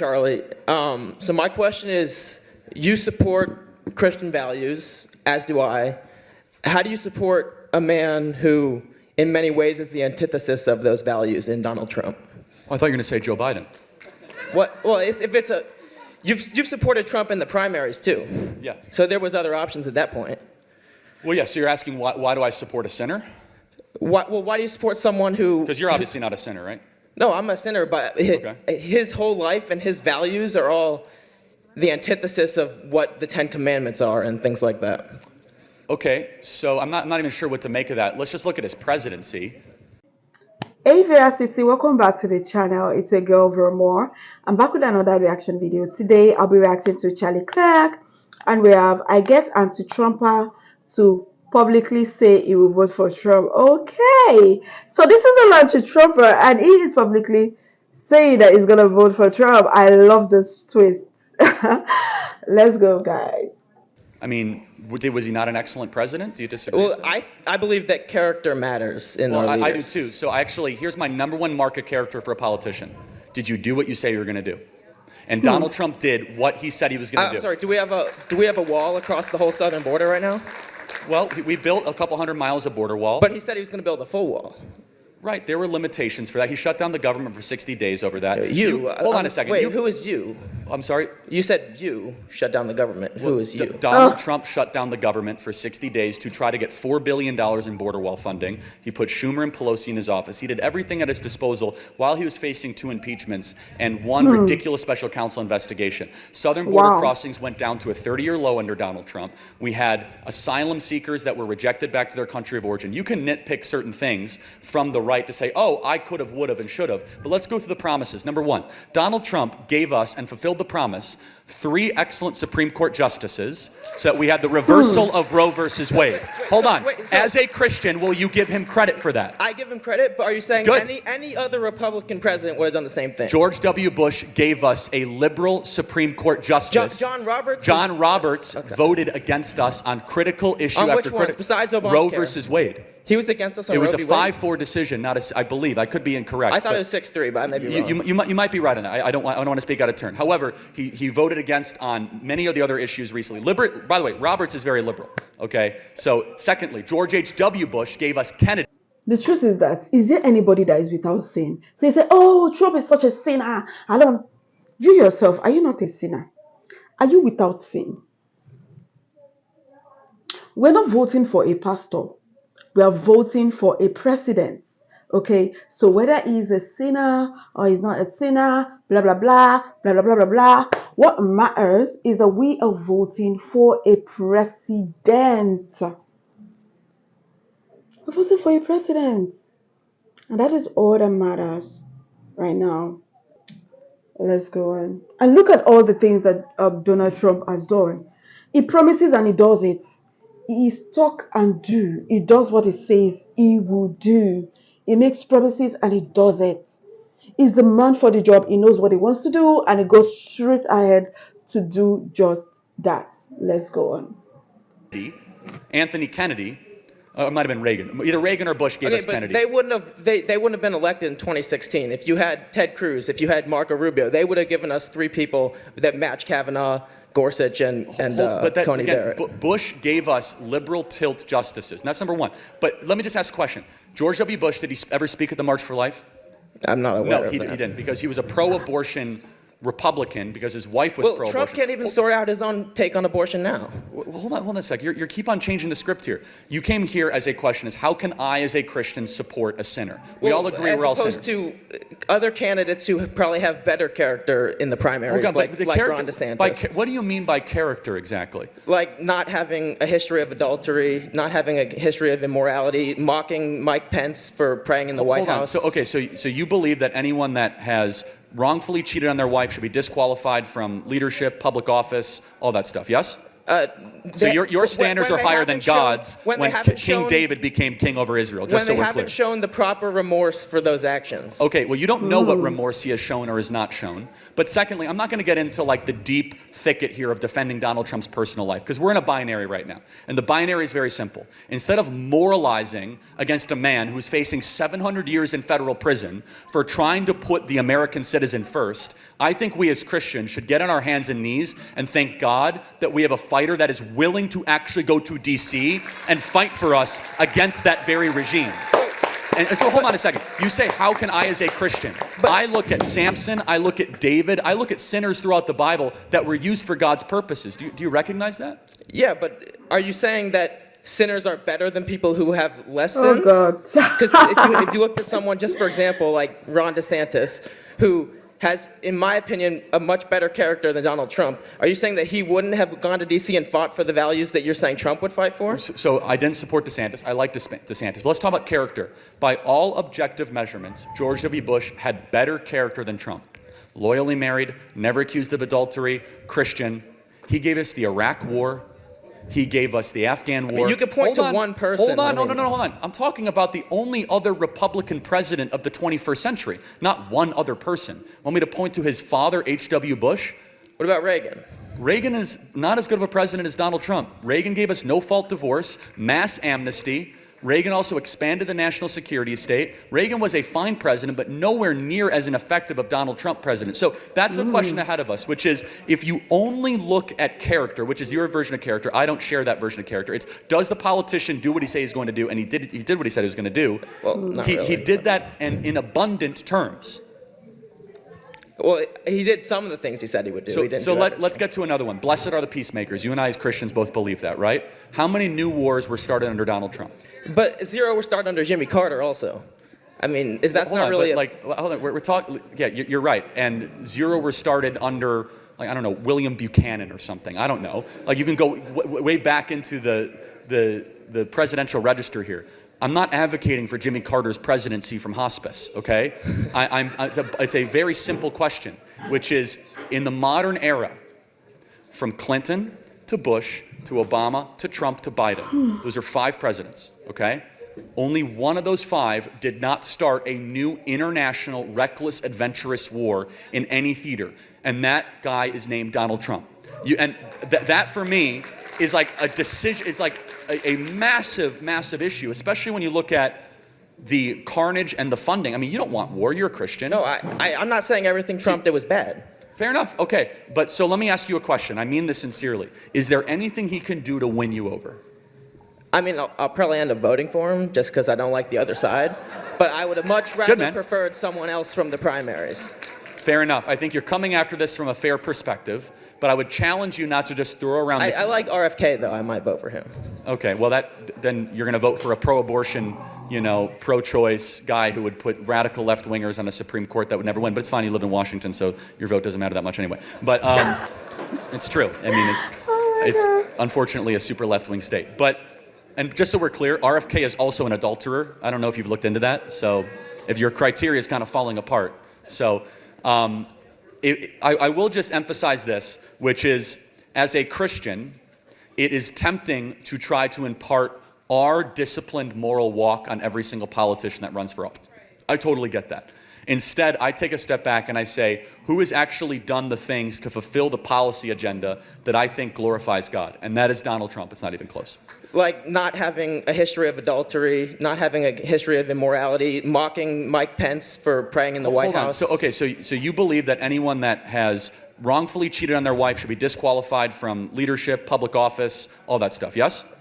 Charlie. So my question is, you support Christian values, as do I. How do you support a man who, in many ways, is the antithesis of those values in Donald Trump? Well, I thought you were going to say Joe Biden. What? Well, if it's a, you've supported Trump in the primaries too. Yeah. So there was other options at that point. Well, yeah. So you're asking why do I support a sinner? Why do you support someone who? Because you're obviously not a sinner, right? No, I'm a sinner, but his whole life and his values are all the antithesis of what the Ten Commandments are and things like that. Okay, so I'm not even sure what to make of that. Let's just look at his presidency. Hey Veracity, welcome back to the channel. It's your girl VeraMoore. I'm back with another reaction video. Today I'll be reacting to Charlie Clark, and we have I get anti-Trumper to publicly say he will vote for Trump. Okay, so this is an anti-Trumper and he is publicly saying that he's gonna vote for Trump. I love this twist. Let's go, guys. I mean, was he not an excellent president? Do you disagree? Well, I believe that character matters in our leaders. I do too. So actually, here's my #1 mark of character for a politician. Did you do what you say you were going to do? And Donald Trump did what he said he was going to do. I'm sorry. Do we have a wall across the whole southern border right now? Well, we built a couple hundred miles of border wall. But he said he was going to build a full wall. Right, there were limitations for that. He shut down the government for 60 days over that. Hold on a second. Wait, who is you? I'm sorry? You said you shut down the government. Who is you? Donald Trump shut down the government for 60 days to try to get $4 billion in border wall funding. He put Schumer and Pelosi in his office. He did everything at his disposal while he was facing 2 impeachments and 1 ridiculous special counsel investigation. Southern border crossings went down to a 30-year low under Donald Trump. We had asylum seekers that were rejected back to their country of origin. You can nitpick certain things from the right to say, oh, I could have, would have, and should have. But let's go through the promises. #1, Donald Trump gave us and fulfilled the promise 3 excellent Supreme Court justices so that we had the reversal of Roe versus Wade. Hold on. As a Christian, will you give him credit for that? I give him credit, but are you saying any other Republican president would have done the same thing? George W. Bush gave us a liberal Supreme Court justice. John Roberts? John Roberts voted against us on critical issue after critical. Besides Obamacare? Roe versus Wade. He was against us on Roe v. Wade? It was a 5-4 decision, not a, I believe. I could be incorrect. I thought it was 6-3, but I may be wrong. You might be right on that. I don't want to speak out of turn. However, he voted against on many of the other issues recently. By the way, Roberts is very liberal. Okay. So, secondly, George H.W. Bush gave us Kennedy. The truth is that, is there anybody that is without sin? So you say, oh, Trump is such a sinner. You yourself, are you not a sinner? Are you without sin? We're not voting for a pastor. We are voting for a president. Okay, so whether he's a sinner or he's not a sinner, blah, blah, blah, blah, blah, blah, blah, blah. What matters is that we are voting for a president. We're voting for a president. And that is all that matters right now. Let's go on. And look at all the things that Donald Trump has done. He promises and he does it. He is talk and do. He does what he says he will do. He makes promises and he does it. He's the man for the job. He knows what he wants to do and he goes straight ahead to do just that. Let's go on. Anthony Kennedy, it might have been Reagan. Either Reagan or Bush gave us Kennedy. They wouldn't have been elected in 2016. If you had Ted Cruz, if you had Marco Rubio, they would have given us 3 people that match Kavanaugh, Gorsuch, and Coney Barrett. Bush gave us liberal tilt justices. And that's #1. But let me just ask a question. George W. Bush, did he ever speak at the March for Life? I'm not aware of that. No, he didn't, because he was a pro-abortion Republican, because his wife was pro-abortion. Trump can't even sort out his own take on abortion now. Well, hold on a sec. You keep on changing the script here. You came here as a question is, how can I, as a Christian, support a sinner? We all agree we're all sinners. As opposed to other candidates who probably have better character in the primaries, like Ron DeSantis. What do you mean by character exactly? Like not having a history of adultery, not having a history of immorality, mocking Mike Pence for praying in the White House. So you believe that anyone that has wrongfully cheated on their wife should be disqualified from leadership, public office, all that stuff, yes? So your standards are higher than God's when King David became king over Israel, just so we're clear. When they haven't shown the proper remorse for those actions. Okay, well, you don't know what remorse he has shown or has not shown. But secondly, I'm not going to get into like the deep thicket here of defending Donald Trump's personal life, because we're in a binary right now. And the binary is very simple. Instead of moralizing against a man who's facing 700 years in federal prison for trying to put the American citizen first, I think we as Christians should get on our hands and knees and thank God that we have a fighter that is willing to actually go to DC and fight for us against that very regime. And so hold on a second. You say, how can I as a Christian? I look at Samson, I look at David, I look at sinners throughout the Bible that were used for God's purposes. Do you recognize that? Yeah, but are you saying that sinners are better than people who have less sins? Oh God. Because if you looked at someone, just for example, like Ron DeSantis, who has, in my opinion, a much better character than Donald Trump, are you saying that he wouldn't have gone to D.C. and fought for the values that you're saying Trump would fight for? So I didn't support DeSantis. I like DeSantis. But let's talk about character. By all objective measurements, George W. Bush had better character than Trump. Loyally married, never accused of adultery, Christian. He gave us the Iraq War. He gave us the Afghan War. You could point to one person. Hold on, no, hold on. I'm talking about the only other Republican president of the 21st century, not one other person. Want me to point to his father, H.W. Bush? What about Reagan? Reagan is not as good of a president as Donald Trump. Reagan gave us no-fault divorce, mass amnesty. Reagan also expanded the national security state. Reagan was a fine president, but nowhere near as an effective of Donald Trump president. So that's the question ahead of us, which is, if you only look at character, which is your version of character, I don't share that version of character. It's, does the politician do what he says he's going to do? And he did what he said he was going to do. Well, not he really. did that in abundant terms. Well, he did some of the things he said he would do. Let's get to another one. Blessed are the peacemakers. You and I as Christians both believe that, right? How many new wars were started under Donald Trump? But zero were started under Jimmy Carter also. I mean, that's not really hold on. We're talking. Yeah, you're right. And zero were started under, like, I don't know, William Buchanan or something. I don't know. Like, you can go way back into the presidential register here. I'm not advocating for Jimmy Carter's presidency from hospice. Okay, it's a very simple question, which is, in the modern era, from Clinton to Bush to Obama to Trump to Biden, those are 5 presidents, okay? Only one of those 5 did not start a new international, reckless, adventurous war in any theater, and that guy is named Donald Trump. That for me is like a decision. It's like a massive, massive issue, especially when you look at the carnage and the funding. I mean, you don't want war. You're a Christian. No, I'm not saying everything Trump did was bad. Fair enough. Okay. But so let me ask you a question. I mean this sincerely. Is there anything he can do to win you over? I mean, I'll probably end up voting for him just because I don't like the other side. But I would have much rather preferred someone else from the primaries. Fair enough. I think you're coming after this from a fair perspective. But I would challenge you not to just throw around. I like RFK, though. I might vote for him. Okay. Well, then you're going to vote for a pro-abortion, pro-choice guy who would put radical left-wingers on a Supreme Court that would never win. But it's fine. You live in Washington, so your vote doesn't matter that much anyway. But it's true. I mean, it's unfortunately a super left-wing state. And just so we're clear, RFK is also an adulterer. I don't know if you've looked into that. So if your criteria is kind of falling apart. So I will just emphasize this, which is, as a Christian, it is tempting to try to impart our disciplined moral walk on every single politician that runs for office. I totally get that. Instead, I take a step back and I say, who has actually done the things to fulfill the policy agenda that I think glorifies God? And that is Donald Trump. It's not even close. Like not having a history of adultery, not having a history of immorality, mocking Mike Pence for praying in the White House. So you believe that anyone that has wrongfully cheated on their wife should be disqualified from leadership, public office, all that stuff, yes?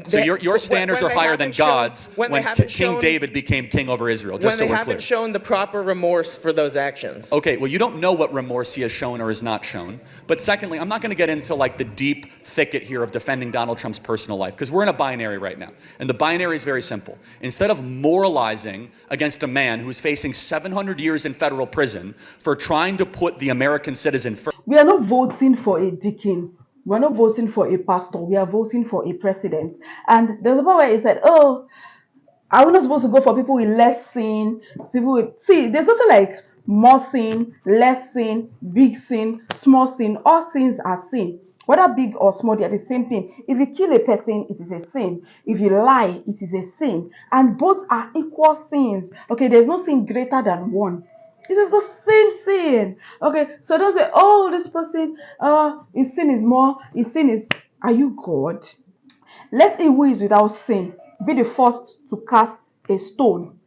So your standards are higher than God's when King David became king over Israel, just so we're clear. When they haven't shown the proper remorse for those actions. Okay, well, you don't know what remorse he has shown or has not shown. But secondly, I'm not going to get into like the deep thicket here of defending Donald Trump's personal life, because we're in a binary right now. And the binary is very simple. Instead of moralizing against a man who's facing 700 years in federal prison for trying to put the American citizen first. We are not voting for a deacon. We're not voting for a pastor. We are voting for a president. And there's a part where he said, oh, are we not supposed to go for people with less sin? See, there's nothing like more sin, less sin, big sin, small sin. All sins are sin. Whether big or small, they are the same thing. If you kill a person, it is a sin. If you lie, it is a sin. And both are equal sins. Okay, there's no sin greater than one. It is the same sin. Okay, so don't say, oh, this person, his sin is more, his sin is, are you God? Let him who is without sin be the first to cast a stone.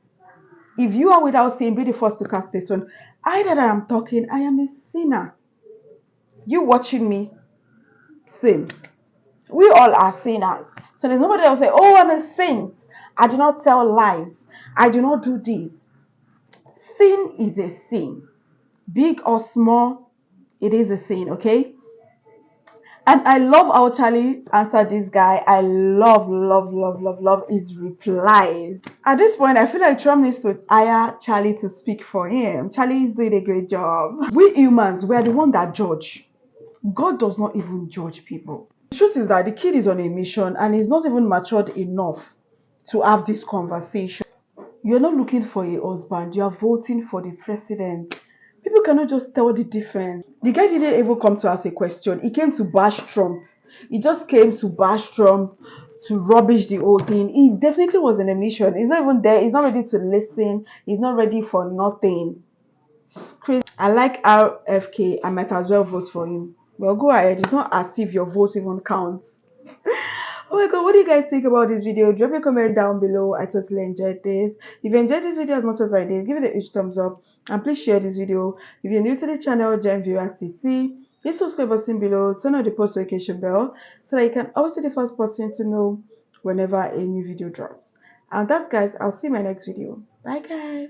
If you are without sin, be the first to cast a stone. I that I am talking, I am a sinner. You watching me sin. We all are sinners. So there's nobody else say, oh, I'm a saint. I do not tell lies. I do not do this. Sin is a sin. Big or small, it is a sin, okay? And I love how Charlie answered this guy. I love his replies. At this point, I feel like Trump needs to hire Charlie to speak for him. Charlie is doing a great job. We humans, we are the one that judge. God does not even judge people. The truth is that the kid is on a mission and he's not even matured enough to have this conversation. You're not looking for a husband, you are voting for the president. People cannot just tell the difference. The guy didn't even come to ask a question. He came to bash Trump. He just came to bash Trump, to rubbish the whole thing. He definitely was on a mission. He's not even there. He's not ready to listen. He's not ready for nothing. It's crazy. I like RFK. I might as well vote for him. Well, go ahead. It's not as if your vote even counts. Oh my god, what do you guys think about this video? Drop a comment down below. I totally enjoyed this. If you enjoyed this video as much as I did, give it a huge thumbs up and please share this video. If you're new to the channel, join viewers TT. Hit subscribe button below, turn on the post notification bell so that you can always be the first person to know whenever a new video drops. And that's guys, I'll see you in my next video. Bye guys.